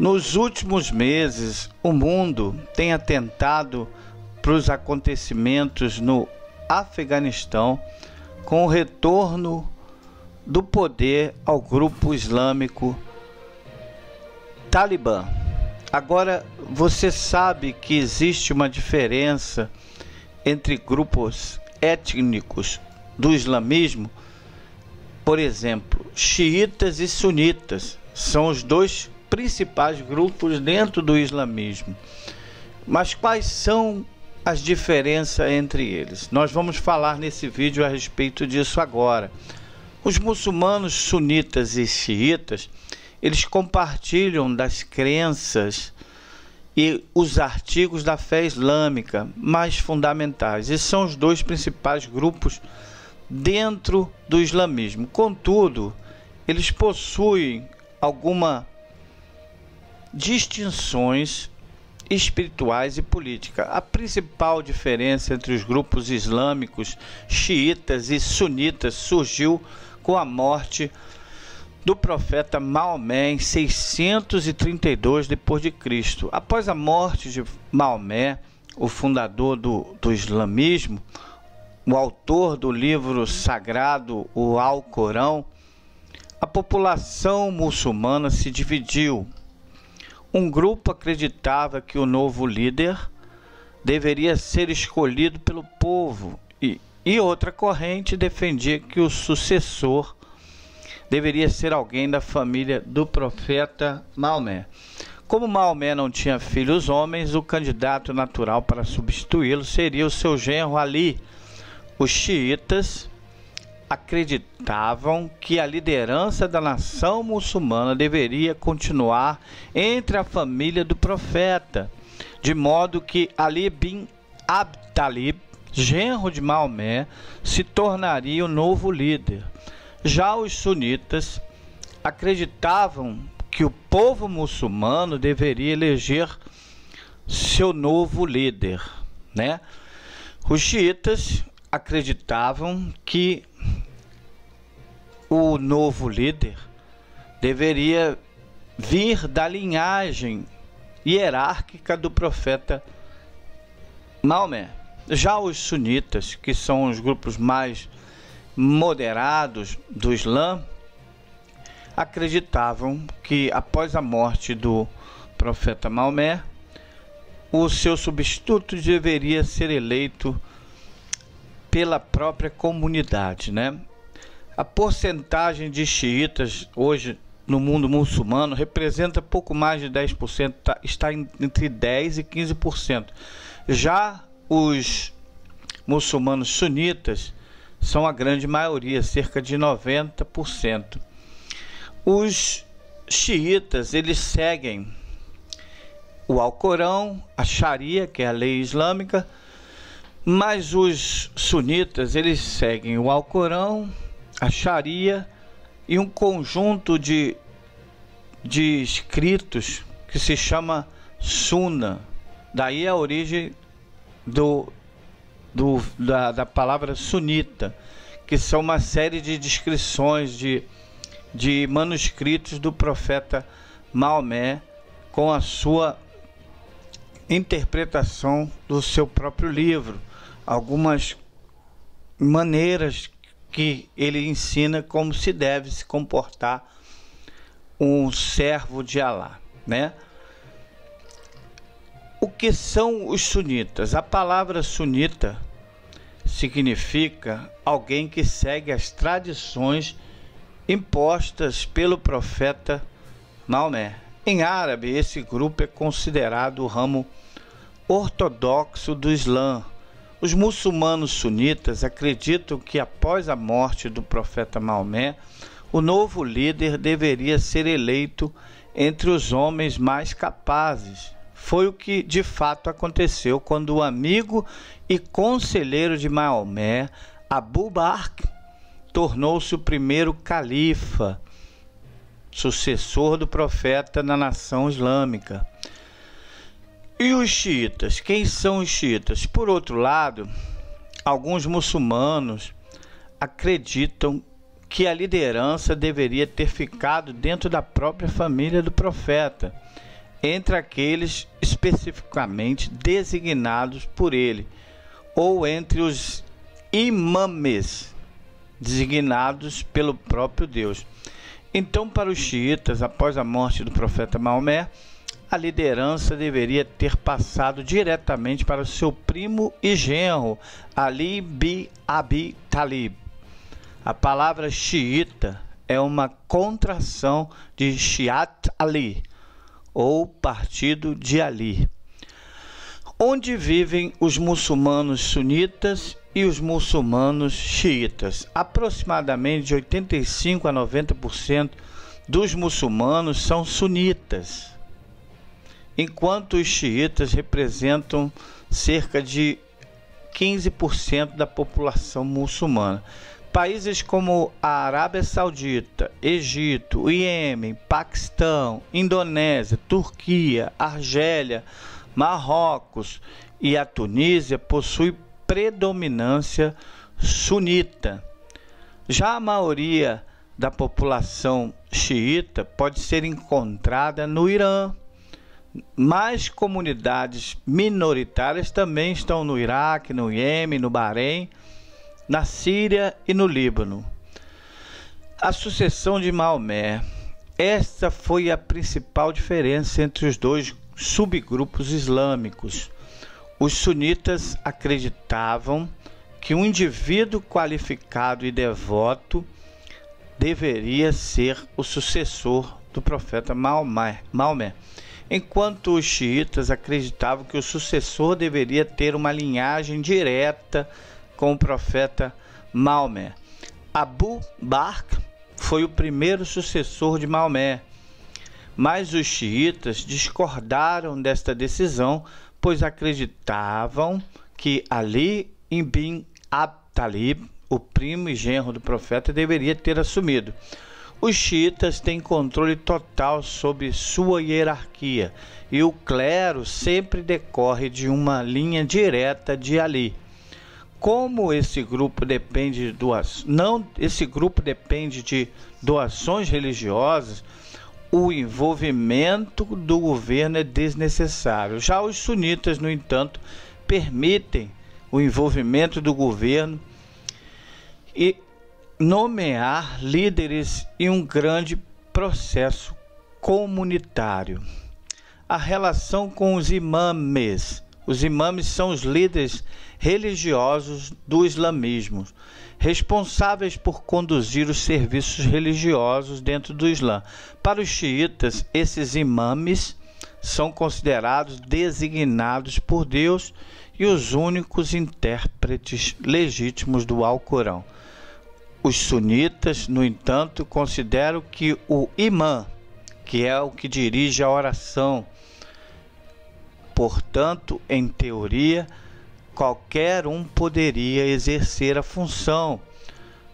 Nos últimos meses, o mundo tem atentado para os acontecimentos no Afeganistão com o retorno do poder ao grupo islâmico Talibã. Agora, você sabe que existe uma diferença entre grupos étnicos do islamismo? Por exemplo, xiitas e sunitas são os dois principais grupos dentro do islamismo. Mas quais são as diferenças entre eles? Nós vamos falar nesse vídeo a respeito disso agora. Os muçulmanos sunitas e xiitas, eles compartilham das crenças e os artigos da fé islâmica mais fundamentais. Esses são os dois principais grupos dentro do islamismo. Contudo, eles possuem algumas distinções espirituais e políticas. A principal diferença entre os grupos islâmicos xiitas e sunitas surgiu com a morte do profeta Maomé em 632 d.C. Após a morte de Maomé, o fundador do islamismo, o autor do livro sagrado, o Alcorão, a população muçulmana se dividiu. Um grupo acreditava que o novo líder deveria ser escolhido pelo povo e outra corrente defendia que o sucessor deveria ser alguém da família do profeta Maomé. Como Maomé não tinha filhos homens, o candidato natural para substituí-lo seria o seu genro Ali. Os xiitas acreditavam que a liderança da nação muçulmana deveria continuar entre a família do profeta, de modo que Ali bin Abi Talib, genro de Maomé, se tornaria o novo líder. Já os sunitas acreditavam que o povo muçulmano deveria eleger seu novo líder, né? Os xiitas acreditavam que o novo líder deveria vir da linhagem hierárquica do profeta Maomé. Já os sunitas, que são os grupos mais moderados do Islã, acreditavam que após a morte do profeta Maomé, o seu substituto deveria ser eleito pela própria comunidade, né? A porcentagem de xiitas hoje no mundo muçulmano representa pouco mais de 10%, está entre 10% e 15%. Já os muçulmanos sunitas são a grande maioria, cerca de 90%. Os xiitas, eles seguem o Alcorão, a Sharia, que é a lei islâmica, mas os sunitas, eles seguem o Alcorão, a Sharia e um conjunto de escritos que se chama Sunna. Daí a origem da palavra sunita, que são uma série de descrições de manuscritos do profeta Maomé com a sua interpretação do seu próprio livro, algumas maneiras que ele ensina como se deve se comportar um servo de Alá, né? O que são os sunitas? A palavra sunita significa alguém que segue as tradições impostas pelo profeta Maomé. Em árabe, esse grupo é considerado o ramo ortodoxo do Islã. Os muçulmanos sunitas acreditam que após a morte do profeta Maomé, o novo líder deveria ser eleito entre os homens mais capazes. Foi o que de fato aconteceu quando o amigo e conselheiro de Maomé, Abu Bakr, tornou-se o primeiro califa, sucessor do profeta na nação islâmica. E os xiitas? Quem são os xiitas? Por outro lado, alguns muçulmanos acreditam que a liderança deveria ter ficado dentro da própria família do profeta. entre aqueles especificamente designados por ele, ou entre os imames designados pelo próprio Deus. Então, para os xiitas, após a morte do profeta Maomé, a liderança deveria ter passado diretamente para o seu primo e genro, Ali bin Abi Talib. A palavra xiita é uma contração de Shiat Ali, ou Partido de Ali, onde vivem os muçulmanos sunitas e os muçulmanos xiitas. Aproximadamente de 85 a 90% dos muçulmanos são sunitas, enquanto os xiitas representam cerca de 15% da população muçulmana. Países como a Arábia Saudita, Egito, Iêmen, Paquistão, Indonésia, Turquia, Argélia, Marrocos e a Tunísia possuem predominância sunita. Já a maioria da população xiita pode ser encontrada no Irã, mas comunidades minoritárias também estão no Iraque, no Iêmen, no Bahrein, na Síria e no Líbano. A sucessão de Maomé. Esta foi a principal diferença entre os dois subgrupos islâmicos. Os sunitas acreditavam que um indivíduo qualificado e devoto deveria ser o sucessor do profeta Maomé, enquanto os xiitas acreditavam que o sucessor deveria ter uma linhagem direta com o profeta Maomé. Abu Bakr foi o primeiro sucessor de Maomé, mas os xiitas discordaram desta decisão, pois acreditavam que Ali bin Abi Talib, o primo e genro do profeta, deveria ter assumido. Os xiitas têm controle total sobre sua hierarquia e o clero sempre decorre de uma linha direta de Ali. Como esse grupo depende de doações religiosas, o envolvimento do governo é desnecessário. Já os sunitas, no entanto, permitem o envolvimento do governo e nomear líderes em um grande processo comunitário. A relação com os imames. Os imames são os líderes religiosos do islamismo, responsáveis por conduzir os serviços religiosos dentro do Islã. Para os xiitas, esses imames são considerados designados por Deus e os únicos intérpretes legítimos do Alcorão. Os sunitas, no entanto, consideram que o imã, que é o que dirige a oração, portanto, em teoria, qualquer um poderia exercer a função.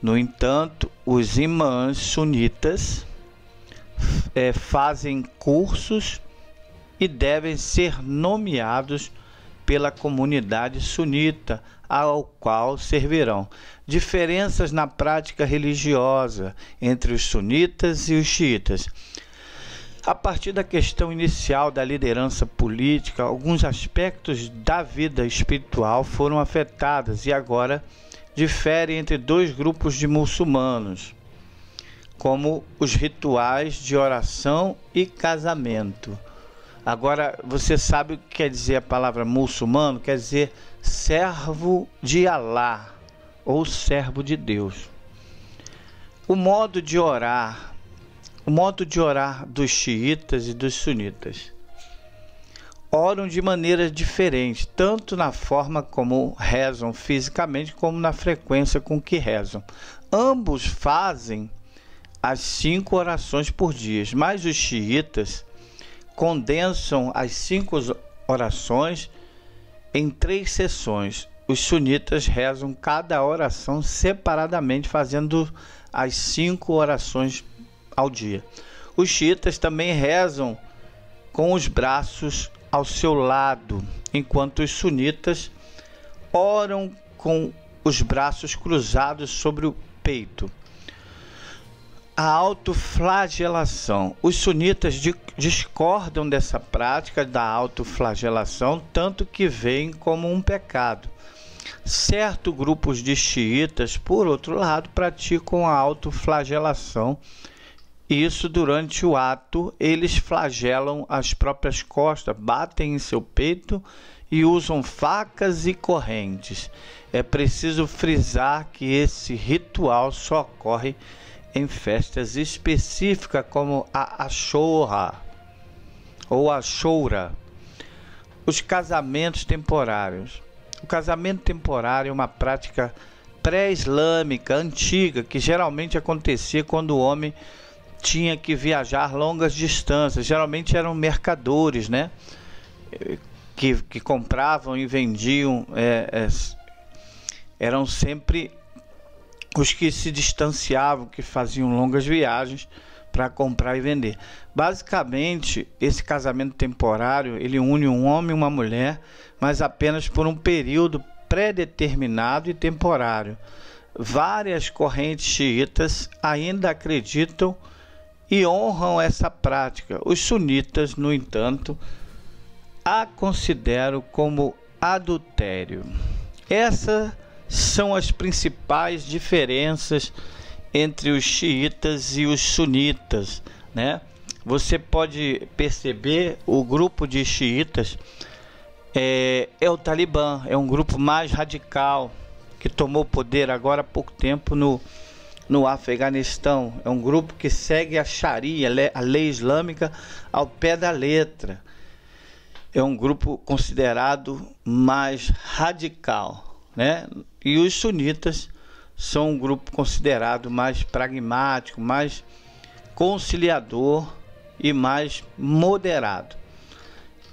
No entanto, os imãs sunitas fazem cursos e devem ser nomeados pela comunidade sunita, ao qual servirão. Diferenças na prática religiosa entre os sunitas e os xiitas. A partir da questão inicial da liderança política, alguns aspectos da vida espiritual foram afetados e agora diferem entre dois grupos de muçulmanos, como os rituais de oração e casamento. Agora, você sabe o que quer dizer a palavra muçulmano? Quer dizer servo de Alá ou servo de Deus. O modo de orar dos xiitas e dos sunitas. Oram de maneira diferente, tanto na forma como rezam fisicamente, como na frequência com que rezam. Ambos fazem as 5 orações por dia, mas os xiitas condensam as 5 orações em 3 sessões. Os sunitas rezam cada oração separadamente, fazendo as 5 orações ao dia. Os xiitas também rezam com os braços ao seu lado, enquanto os sunitas oram com os braços cruzados sobre o peito. a autoflagelação. Os sunitas discordam dessa prática da autoflagelação, tanto que veem como um pecado. Certos grupos de xiitas, por outro lado, praticam a autoflagelação. Isso, durante o ato, eles flagelam as próprias costas, batem em seu peito e usam facas e correntes. É preciso frisar que esse ritual só ocorre em festas específicas, como a Ashura ou a Ashura. Os casamentos temporários. O casamento temporário é uma prática pré-islâmica antiga que geralmente acontecia quando o homem tinha que viajar longas distâncias. Geralmente eram mercadores, né? Que compravam e vendiam. Eram sempre os que se distanciavam, que faziam longas viagens para comprar e vender. Basicamente, esse casamento temporário, ele une um homem e uma mulher, mas apenas por um período pré-determinado e temporário. Várias correntes xiitas ainda acreditam e honram essa prática. Os sunitas, no entanto, a consideram como adultério. Essas são as principais diferenças entre os xiitas e os sunitas, né? Você pode perceber, o grupo de xiitas é o Talibã, é um grupo mais radical que tomou poder agora há pouco tempo no Afeganistão. É um grupo que segue a Sharia, a lei islâmica, ao pé da letra. É um grupo considerado mais radical, né? E os sunitas são um grupo considerado mais pragmático, mais conciliador e mais moderado.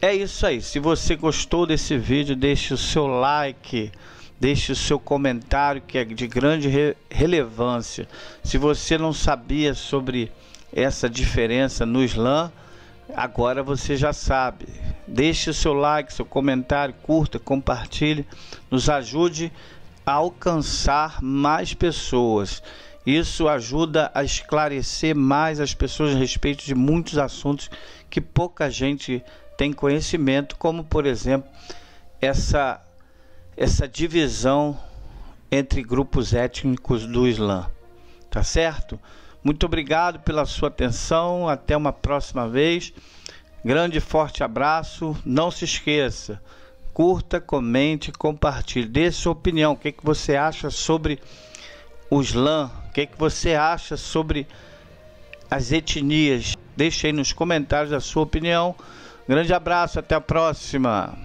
É isso aí. Se você gostou desse vídeo, deixe o seu like, deixe o seu comentário, que é de grande relevância. Se você não sabia sobre essa diferença no Islã, agora você já sabe. Deixe o seu like, seu comentário, curta, compartilhe, nos ajude a alcançar mais pessoas. Isso ajuda a esclarecer mais as pessoas a respeito de muitos assuntos que pouca gente tem conhecimento, como por exemplo essa divisão entre grupos étnicos do Islã. Tá certo? Muito obrigado pela sua atenção. Até uma próxima vez. Grande e forte abraço. Não se esqueça, curta, comente, compartilhe, dê sua opinião. O que você acha sobre o Islã? O que você acha sobre as etnias? Deixe aí nos comentários a sua opinião. Grande abraço, até a próxima.